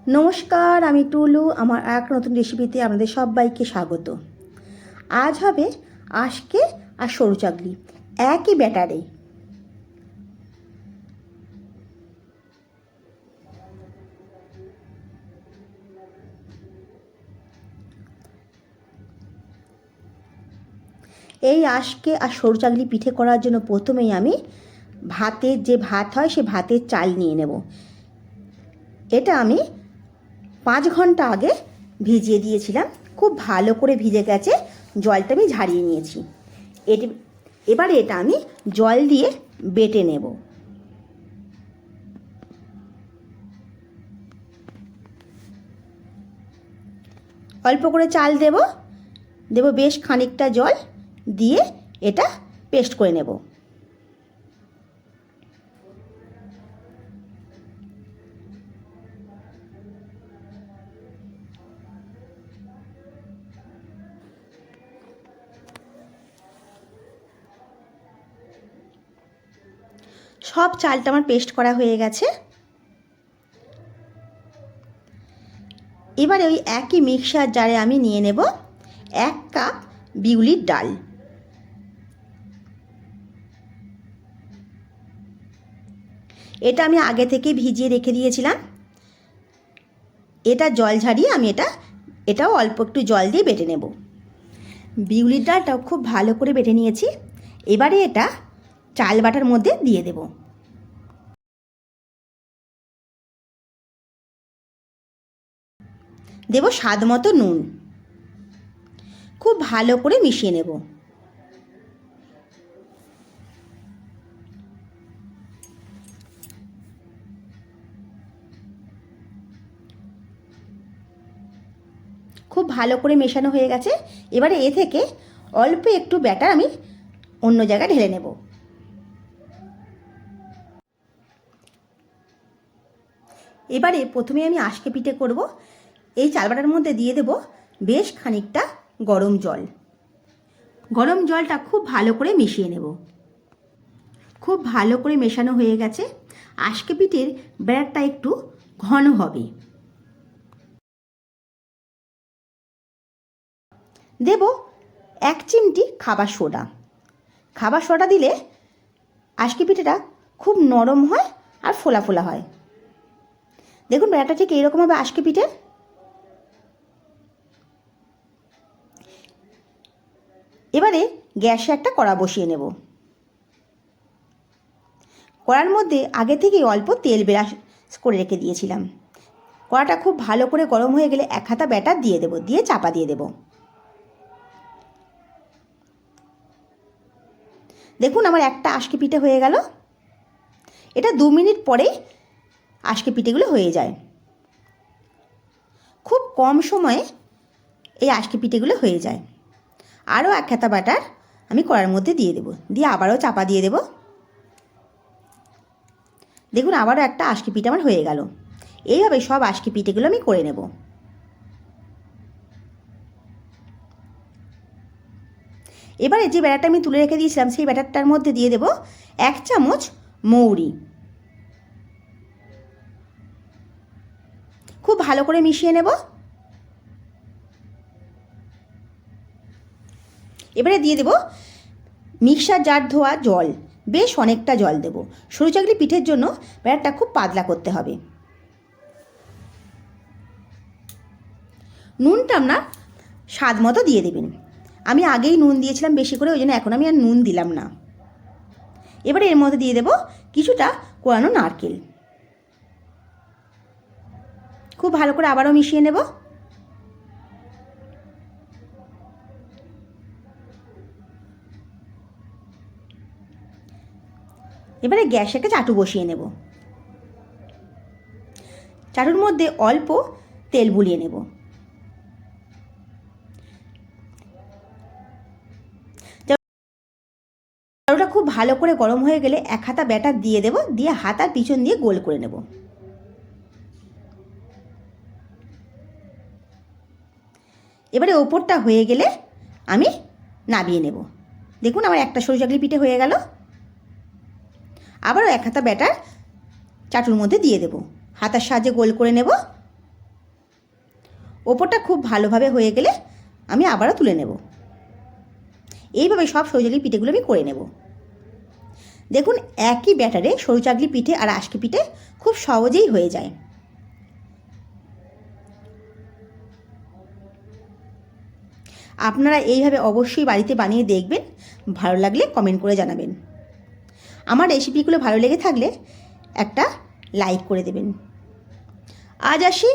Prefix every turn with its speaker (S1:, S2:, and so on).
S1: নমস্কার, আমি টুলু। আমার এক নতুন রেসিপিতে আপনাদের সবাইকে স্বাগত। আজ হবে আজকে আর সরু চাকলি একই ব্যাটারে। এই আজকে আর সরু চাকলি পিঠে করার জন্য প্রথমেই আমি ভাতের যে ভাত হয় সে ভাতের চাল নিয়ে নেব। এটা আমি 5 ঘন্টা আগে ভিজিয়ে দিয়েছিলাম। খুব ভালো করে ভিজে গেছে, জলটা আমি ঝারিয়ে নিয়েছি। এবারে এটা আমি জল দিয়ে বেটে নেব। অল্প করে চাল দেব বেশ খানিকটা জল দিয়ে এটা পেস্ট করে নেব। সব চালটা আমার পেস্ট করা হয়ে গেছে। এবারে ওই একই মিক্সার জারে আমি নিয়ে নেব 1 কাপ বিউলির ডাল। এটা আমি আগে থেকে ভিজিয়ে রেখে দিয়েছিলাম। এটা জল ঝারিয়ে আমি এটাও অল্প একটু জল দিয়ে বেটে নেব। বিউলির ডালটাও খুব ভালো করে বেটে নিয়েছি। এবারে এটা চাল বাটার মধ্যে দিয়ে দেব। দেব স্বাদ মতো নুন। খুব ভালো করে মিশিয়ে নেব। খুব ভালো করে মেশানো হয়ে গেছে। এবারে এ থেকে অল্প একটু ব্যাটার আমি অন্য জায়গায় ঢেলে নেব। এবারে প্রথমে আমি আজকে পিঠে করব। এই চাল বাটার মধ্যে দিয়ে দেব বেশ খানিকটা গরম জল। গরম জলটা খুব ভালো করে মিশিয়ে নেব। খুব ভালো করে মেশানো হয়ে গেছে। আজকে পিঠের ব্যাটারটা একটু ঘন হবে। দেব 1 চিমটি খাবার সোডা। খাবার সোডা দিলে আজকে পিঠেটা খুব নরম হয় আর ফোলা ফোলা হয়। দেখুন ব্যাটারটা ঠিক এইরকম হবে আজকে পিঠের। এবারে গ্যাসে একটা কড়া বসিয়ে নেব। কড়ার মধ্যে আগে থেকেই অল্প তেল ব্রাশ করে রেখে দিয়েছিলাম। কড়াটা খুব ভালো করে গরম হয়ে গেলে 1 হাতা ব্যাটার দিয়ে দেব, দিয়ে চাপা দিয়ে দেব। দেখুন আমার একটা আজকে পিঠে হয়ে গেল। এটা 2 মিনিট পরেই আজকে পিঠেগুলো হয়ে যায়। খুব কম সময়ে এই আজকে পিঠেগুলো হয়ে যায়। আরও 1 হাতা ব্যাটার আমি কড়ার মধ্যে দিয়ে দেব, দিয়ে আবারও চাপা দিয়ে দেব। দেখুন আবারও একটা আজকে পিঠে আমার হয়ে গেল। এইভাবে সব আজকে পিঠেগুলো আমি করে নেব। এবারে যে ব্যাটারটা আমি তুলে রেখে দিয়েছিলাম সেই ব্যাটারটার মধ্যে দিয়ে দেব 1 চামচ মৌরি। খুব ভালো করে মিশিয়ে নেব। এবারে দিয়ে দেব মিক্সার জার ধোয়া জল। বেশ অনেকটা জল দেব। সরু চাকলি পিঠের জন্য ব্যাটারটা খুব পাতলা করতে হবে। নুনটা আপনার স্বাদ মতো দিয়ে দেবেন। আমি আগেই নুন দিয়েছিলাম বেশি করে, ওই জন্য এখন আমি আর নুন দিলাম না। এবারে এর মধ্যে দিয়ে দেব কিছুটা কোরানো নারকেল। খুব ভালো করে আবারও মিশিয়ে নেব। এবারে গ্যাসে একটা চাটু বসিয়ে নেব। চাটুর মধ্যে অল্প তেল বুলিয়ে নেব। চাটুটা খুব ভালো করে গরম হয়ে গেলে 1 হাতা ব্যাটার দিয়ে দেব, দিয়ে হাতার পিছন দিয়ে গোল করে নেব। এবারে ওপরটা হয়ে গেলে আমি নামিয়ে নেব। দেখুন আমার একটা সরু চাকলি পিঠে হয়ে গেল। আবারও 1 হাতা ব্যাটার চাটুর মধ্যে দিয়ে দেব, হাতার সাহায্যে গোল করে নেব। ওপরটা খুব ভালোভাবে হয়ে গেলে আমি আবারও তুলে নেব। এইভাবে সব সরু চাকলি পিঠেগুলো আমি করে নেব। দেখুন একই ব্যাটারে সরু চাকলি পিঠে আর আজকে পিঠে খুব সহজেই হয়ে যায়। আপনারা এইভাবে অবশ্যই বাড়িতে বানিয়ে দেখবেন, ভালো লাগলে কমেন্ট করে জানাবেন। আমার রেসিপিগুলো ভালো লেগে থাকলে একটা লাইক করে দেবেন। আজ আসি।